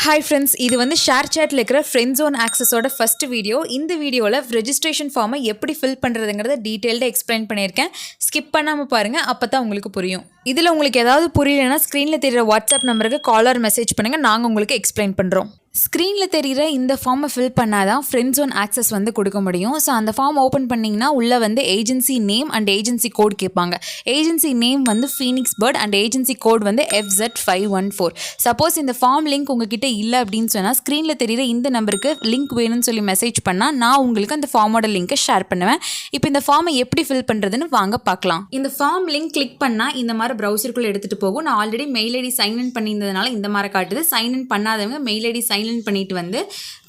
Hi friends, இது வந்து share சேட்டில் இருக்கிற ஃப்ரெண்ட் ஜோன் ஆக்சஸோட ஃபஸ்ட் வீடியோ. இந்த வீடியோவில் ரெஜிஸ்ட்ரேஷன் ஃபார்மை எப்படி ஃபில் பண்ணுறதுங்கிறத டீட்டெயில்டாக எக்ஸ்பிளைன் பண்ணியிருக்கேன். ஸ்கிப் பண்ணாமல் பாருங்கள், அப்போ தான் உங்களுக்கு புரியும். இதில் உங்களுக்கு ஏதாவது புரியலைன்னா ஸ்க்ரீனில் தெரிகிற வாட்ஸ்அப் நம்பருக்கு கால் ஆர் மெசேஜ் பண்ணுங்கள், நாங்கள் உங்களுக்கு எக்ஸ்பிளைன் பண்ணுறோம். ஸ்க்ரீனில் தெரிகிற இந்த ஃபார்மை ஃபில் பண்ணால் தான் ஃப்ரெண்ட் ஜோன் ஆக்சஸ் வந்து கொடுக்க முடியும். ஸோ அந்த ஃபார்ம் ஓப்பன் பண்ணிங்கன்னா உள்ளே வந்து agency name and agency code கேட்பாங்க. ஏஜென்சி நேம் வந்து Phoenix Bird and agency code வந்து FZ514. சப்போஸ் இந்த ஃபார்ம் லிங்க் உங்ககிட்ட இல்லை அப்படின்னு சொன்னால் ஸ்க்ரீனில் தெரிகிற இந்த நம்பருக்கு லிங்க் வேணும்னு சொல்லி மெசேஜ் பண்ணால் நான் உங்களுக்கு அந்த ஃபார்மோட லிங்க்கை ஷேர் பண்ணுவேன். இப்போ இந்த ஃபார்மை எப்படி ஃபில் பண்ணுறதுன்னு வாங்க பார்க்கலாம். இந்த ஃபார்ம் லிங்க் கிளிக் பண்ணால் இந்த மாதிரி ப்ரௌசருக்குள்ளே எடுத்துகிட்டு போகும். நான் ஆல்ரெடி மெயில் ஐடி சைன்இன் பண்ணியிருந்ததுனால இந்த மாதிரி காட்டுது. சைன்இன் பண்ணாதவங்க மெயில் ஐடி சைன்இன் பண்ணிட்டு வந்து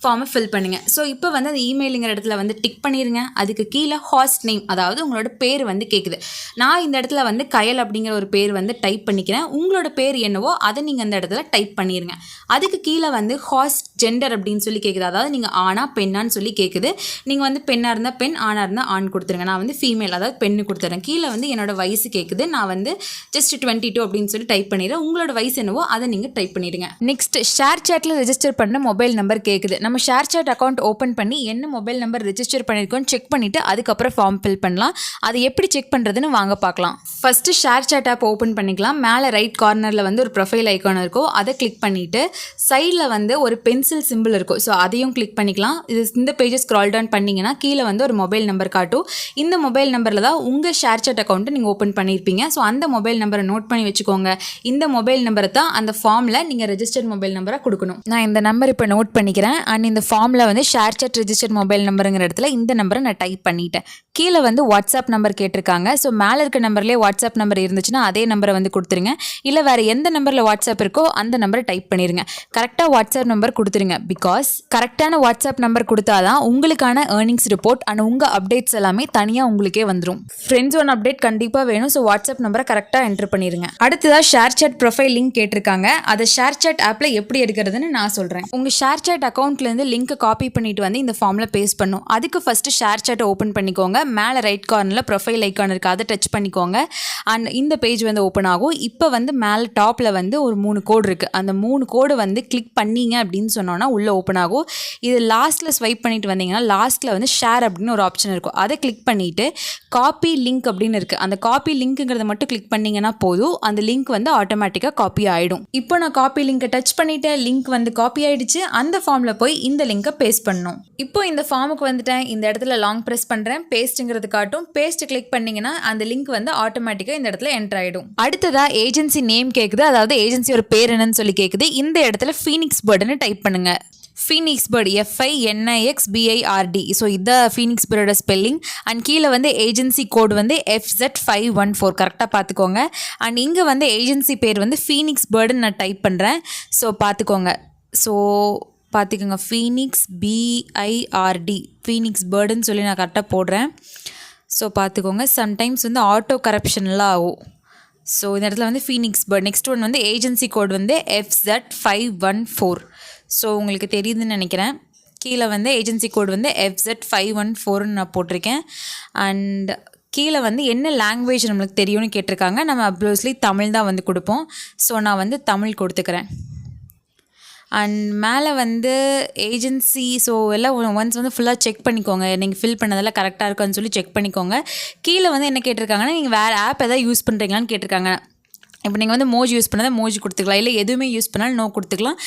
ஃபார்மை ஃபில் பண்ணுங்க. ஸோ இப்போ வந்து அந்த இமெயிலுங்கிற இடத்துல வந்து டிக் பண்ணிடுங்க. அதுக்கு கீழே ஹாஸ்ட் நேம், அதாவது உங்களோட பேர் வந்து கேட்குது. நான் இந்த இடத்துல வந்து கயல் அப்படிங்கிற ஒரு பேர் வந்து டைப் பண்ணிக்கிறேன். உங்களோட பேர் என்னவோ அதை நீங்கள் அந்த இடத்துல டைப் பண்ணிடுங்க. அதுக்கு கீழே வந்து ஹாஸ்ட் ஜெண்டர் அப்படின்னு சொல்லி கேட்குது, அதாவது நீங்கள் ஆனா பெண்ணான்னு சொல்லி கேட்குது. நீங்கள் வந்து பெண்ணாக இருந்தால் பெண், ஆணாக இருந்தால் ஆண் கொடுத்துருங்க. நான் வந்து ஃபீமேல், அதாவது பெண்ணு கொடுத்துறேன். கீழே வந்து என்னோட வயசு கேட்குது. நான் வந்து ஜஸ்ட் 22 அப்படின்னு சொல்லி டைப் பண்ணிடுறேன். உங்களோட வயசு என்னவோ அதை நீங்கள் டைப் பண்ணிடுங்க. நெக்ஸ்ட் ஷேர் சேட்டில் ரெஜிஸ்டர் பண்ண மொபைல் நம்பர் கேட்குது. நம்ம ஷேர் சேட் அக்கௌண்ட் ஓப்பன் பண்ணி என்ன மொபைல் நம்பர் ரெஜிஸ்டர் பண்ணியிருக்கோன்னு செக் பண்ணிவிட்டு அதுக்கப்புறம் ஃபார்ம் ஃபில் பண்ணலாம். அதை எப்படி செக் பண்ணுறதுன்னு வாங்க பார்க்கலாம். First ShareChat app open பண்ணிக்கலாம். மேலே ரைட் கார்னரில் வந்து ஒரு ப்ரொஃபைல் ஐக்கான் இருக்கும், அதை கிளிக் பண்ணிவிட்டு சைடில் வந்து ஒரு பென்சில் சிம்பிள் இருக்கும். ஸோ அதையும் கிளிக் பண்ணிக்கலாம். இந்த பேஜை ஸ்க்ரால் டவுன் பண்ணிங்கன்னா கீழே வந்து ஒரு மொபைல் நம்பர் காட்டும். இந்த மொபைல் நம்பரில் தான் உங்கள் ஷேர் சேட் அக்கௌண்ட்டை நீங்கள் ஓப்பன் பண்ணியிருப்பீங்க. ஸோ அந்த மொபைல் நம்பரை நோட் பண்ணி வச்சுக்கோங்க. இந்த மொபைல் நம்பரை தான் அந்த ஃபார்மில் நீங்கள் ரெஜிஸ்டர்ட் மொபைல் நம்பரை கொடுக்கணும். நான் இந்த நம்பர் இப்போ நோட் பண்ணிக்கிறேன். அண்ட் இந்த ஃபார்மில் வந்து ஷேர் சேட் ரெஜிஸ்டர்ட் மொபைல் நம்பருங்கிற இடத்துல இந்த நம்பரை நான் டைப் பண்ணிட்டேன். கீழே வந்து வாட்ஸ்அப் நம்பர் கேட்டிருக்காங்க. ஸோ மேலே இருக்க நம்பர்லேயே வாட்ஸ்அப் நம்பர் இருந்துச்சுன்னா அதே நம்பரை வந்து கொடுத்துருங்க. இல்லை வேறு எந்த நம்பரில் வாட்ஸ்அப் இருக்கோ அந்த நம்பரை டைப் பண்ணிடுங்க. கரெக்டாக வாட்ஸ்அப் நம்பர் கொடுத்துருங்க. பிகாஸ் கரெக்டான வாட்ஸ்அப் நம்பர் கொடுத்தாதான் உங்களுக்கான ஏர்னிங்ஸ் ரிப்போர்ட் அண்ட் உங்கள் அப்டேட்ஸ் எல்லாமே தனியாக உங்களுக்கே வந்துடும். ஃப்ரெண்ட்ஸ் ஒன் அப்டேட் கண்டிப்பாக வேணும். ஸோ வாட்ஸ்அப் நம்பரை கரெக்டாக என்டர் பண்ணிடுங்க. அடுத்ததாக ஷேர் சேட் ப்ரொஃபைல் லிங்க் கேட்டிருக்காங்க. அதை ஷேர் சேட் ஆப்பில் எப்படி எடுக்கிறதுன்னு நான் சொல்கிறேன். உங்கள் ஷேர் சேட் அக்கௌண்ட்லேருந்து லிங்க்கை காப்பி பண்ணிட்டு வந்து இந்த ஃபார்மில் பேஸ்ட் பண்ணும். அதுக்கு ஃபஸ்ட்டு ஷேர் சேட்டை ஓப்பன் பண்ணிக்கோங்க. மேலே ரைட் கார்னரில் ப்ரொஃபைல் ஐக்கான் இருக்குது, அதை டச் பண்ணிக்கோங்க. அண்ட் இந்த பேஜ் வந்து ஓப்பன் ஆகும். இப்போ வந்து மேலே டாப்பில் வந்து ஒரு 3 கோடு இருக்குது. அந்த 3 கோடு வந்து கிளிக் பண்ணிங்க அப்படின்னு சொன்னோன்னா உள்ளே ஓப்பன் ஆகும். இது லாஸ்ட்டில் ஸ்வைப் பண்ணிட்டு வந்தீங்கன்னா லாஸ்ட்டில் வந்து ஷேர் அப்படின்னு ஒரு ஆப்ஷன் இருக்கும். அதை கிளிக் பண்ணிவிட்டு காப்பி லிங்க் அப்படின்னு இருக்குது. அந்த காப்பி லிங்க்குங்கிறத மட்டும் கிளிக் பண்ணிங்கன்னா போதும். அந்த லிங்க் வந்து ஆட்டோமேட்டிக்காக காப்பி ஆகிடும். இப்போ நான் காப்பி லிங்க்கை டச் பண்ணிவிட்டு லிங்க் வந்து காப்பி ஆகிடுச்சு. அந்த ஃபார்மில் போய் இந்த லிங்கை பேஸ்ட் பண்ணணும். இப்போ இந்த ஃபார்முக்கு வந்துட்டேன். இந்த இடத்துல லாங் ப்ரெஸ் பண்ணுறேன். பேஸ்ட்டுங்கிறது காட்டும். பேஸ்ட் கிளிக் பண்ணிங்கன்னா அந்த லிங்க் வந்து ஆட்டோமேட்டிக்காக இந்த இடத்துல என்டர் ஆகிடும். அடுத்ததாக ஏஜென்சி நேம் கேட்குது, அதாவது ஏஜென்சியோட பேர் என்னன்னு சொல்லி கேட்குது. இந்த இடத்துல ஃபீனிக்ஸ் பேர்டுன்னு டைப் பண்ணுங்கள். Phoenix bird FINIXBIRD. ஸோ இதான் ஃபீனிக்ஸ் பேர்டோட ஸ்பெல்லிங். அண்ட் கீழே வந்து ஏஜென்சி கோட் வந்து FZ514. கரெக்டாக பார்த்துக்கோங்க. அண்ட் இங்கே வந்து ஏஜென்சி பேர் வந்து ஃபீனிக்ஸ் பேர்டுன்னு நான் டைப் பண்ணுறேன். ஸோ பார்த்துக்கோங்க ஃபீனிக்ஸ் BIRD, ஃபீனிக்ஸ் பேர்டுன்னு சொல்லி நான் கரெக்டாக போடுறேன். ஸோ பார்த்துக்கோங்க, சம்டைம்ஸ் வந்து ஆட்டோ கரப்ஷன்லாம் ஆகும். ஸோ இந்த இடத்துல வந்து ஃபீனிக்ஸ் பேர்ட். நெக்ஸ்ட் ஒன் வந்து ஏஜென்சி கோட் வந்து FZ514. ஸோ உங்களுக்கு தெரியுதுன்னு நினைக்கிறேன். கீழே வந்து ஏஜென்சி கோட் வந்து FZ514ன்னு நான் போட்டிருக்கேன். அண்ட் கீழே வந்து என்ன லாங்குவேஜ் நம்மளுக்கு தெரியும்னு கேட்டிருக்காங்க. நம்ம அப்ரோஸ்லி தமிழ் தான் வந்து கொடுப்போம். ஸோ நான் வந்து தமிழ் கொடுத்துக்கிறேன். அண்ட் மேலே வந்து ஏஜென்சி, ஸோ எல்லாம் ஒன்ஸ் வந்து ஃபுல்லாக செக் பண்ணிக்கோங்க. நீங்கள் ஃபில் பண்ணதெல்லாம் கரெக்டாக இருக்கான்னு சொல்லி செக் பண்ணிக்கோங்க. கீழே வந்து என்ன கேட்டிருக்காங்கன்னா நீங்கள் வேறு ஆப் எதாவது யூஸ் பண்ணுறீங்களான்னு கேட்டிருக்காங்க. இப்போ நீங்கள் வந்து மோஜி யூஸ் பண்ணால் மோஜி கொடுத்துக்கலாம், இல்லை எதுவுமே யூஸ் பண்ணாலும் நோ கொடுத்துக்கலாம்.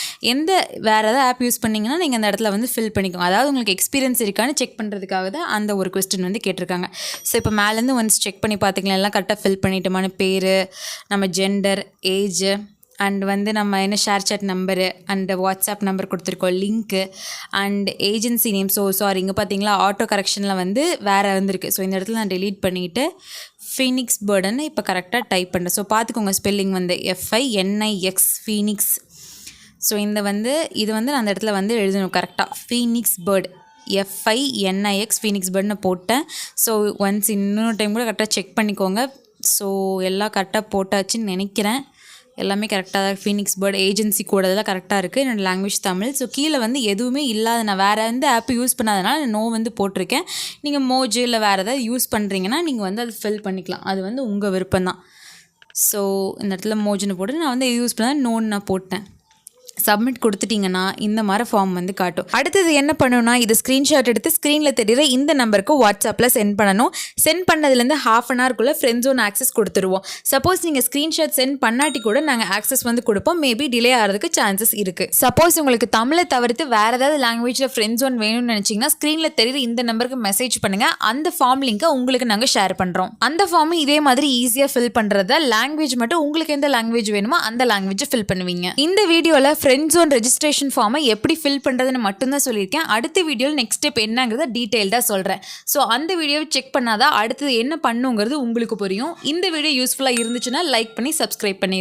வேறு ஏதாவது ஆப் யூஸ் பண்ணிங்கன்னா நீங்கள் அந்த இடத்துல வந்து ஃபில் பண்ணிக்கோங்க. அதாவது உங்களுக்கு எக்ஸ்பீரியன்ஸ் இருக்கான்னு செக் பண்ணுறதுக்காக தான் அந்த ஒரு கொஸ்டின் வந்து கேட்டிருக்காங்க. ஸோ இப்போ மேலேருந்து ஒன்ஸ் செக் பண்ணி பார்த்துக்கலாம் எல்லாம் கரெக்டாக ஃபில் பண்ணிட்டோமான பேர், நம்ம ஜெண்டர், ஏஜ், அண்ட் வந்து நம்ம என்ன ShareChat number and WhatsApp number கொடுத்துருக்கோம், லிங்க்கு அண்ட் ஏஜென்சி நேம். இங்கே பார்த்தீங்களா ஆட்டோ கரெக்ஷனில் வந்து வேறு வந்துருக்கு. ஸோ இந்த இடத்துல நான் டெலீட் பண்ணிவிட்டு ஃபீனிக்ஸ் பேர்டுன்னு இப்போ கரெக்டாக டைப் பண்ணுறேன். ஸோ பார்த்துக்கோங்க ஸ்பெல்லிங் வந்து FINIX ஃபீனிக்ஸ். ஸோ இது வந்து நான் அந்த இடத்துல வந்து எழுதணும் கரெக்டாக. ஃபீனிக்ஸ் பேர்டு FINIX ஃபீனிக்ஸ் பேர்டுன்னு போட்டேன். ஸோ ஒன்ஸ் இன்னொரு டைம் கூட கரெக்டாக செக் பண்ணிக்கோங்க. ஸோ எல்லாம் கரெக்டாக போட்டாச்சுன்னு நினைக்கிறேன். எல்லாமே கரெக்டாக ஃபீனிக்ஸ் பேர்டு, ஏஜென்சி கோட் அதெல்லாம் கரெக்டாக இருக்குது. என்னோடய லாங்குவேஜ் தமிழ். ஸோ கீழே வந்து எதுவுமே இல்லாத, நான் வேறு எந்த ஆப் யூஸ் பண்ணாதனால நோ வந்து போட்டிருக்கேன். நீங்கள் மோஜி இல்லை வேறு ஏதாவது யூஸ் பண்ணுறீங்கன்னா நீங்கள் வந்து அது ஃபில் பண்ணிக்கலாம். அது வந்து உங்கள் விருப்பம் தான். ஸோ இந்த இடத்துல மோஜின்னு போட்டு நான் வந்து யூஸ் பண்ணால் நோன்னு நான் போட்டேன். சப்மிட் கொடுத்துட்டிங்கன்னா இந்த மாதிரி ஃபார்ம் வந்து காட்டும். அடுத்தது என்ன பண்ணணும்னா இது ஸ்க்ரீன்ஷாட் எடுத்து ஸ்க்ரீனில் தெரியுற இந்த நம்பருக்கு வாட்ஸ்அப்பில் சென்ட் பண்ணணும். சென்ட் பண்ணதுலேருந்து ½ an hourக்குள்ளே ஃப்ரெண்ட் ஜோன் ஆக்சஸ் கொடுத்துருவோம். சப்போஸ் நீங்கள் ஸ்க்ரீன்ஷாட் சென்ட் பண்ணாட்டி கூட நாங்கள் ஆக்சஸ் வந்து கொடுப்போம். மேபி டிலே ஆகிறதுக்கு சான்சஸ் இருக்குது. சப்போஸ் உங்களுக்கு தமிழை தவிர்த்து வேறு ஏதாவது லாங்குவேஜில் ஃப்ரெண்ட் ஜோன் வேணும்னு நினச்சிங்கன்னா ஸ்க்ரீனில் தெரியுற இந்த நம்பருக்கு மெசேஜ் பண்ணுங்கள். அந்த ஃபார்ம் லிங்கை உங்களுக்கு நாங்கள் ஷேர் பண்ணுறோம். அந்த ஃபார்ம் இதே மாதிரி ஈஸியாக ஃபில் பண்ணுறதா லாங்குவேஜ் மட்டும் உங்களுக்கு எந்த லாங்குவேஜ் வேணுமோ அந்த லாங்குவேஜை ஃபில் பண்ணுவீங்க. இந்த வீடியோவில் ஃப்ரெண்ட் ஜோன் ரெஜிஸ்ட்ரேஷன் ஃபார்மை எப்படி ஃபில் பண்ணுறதுன்னு மட்டும்தான் சொல்லியிருக்கேன். அடுத்த வீடியோவில் நெக்ஸ்ட் ஸ்டெப் என்னங்கிறத டீட்டெயில்டாக சொல்கிறேன். ஸோ அந்த வீடியோவை செக் பண்ணாதான் அடுத்தது என்ன பண்ணுங்கிறது உங்களுக்கு புரியும். இந்த வீடியோ யூஸ்ஃபுல்லாக இருந்துச்சுன்னா லைக் பண்ணி சப்ஸ்கிரைப் பண்ணிடுங்க.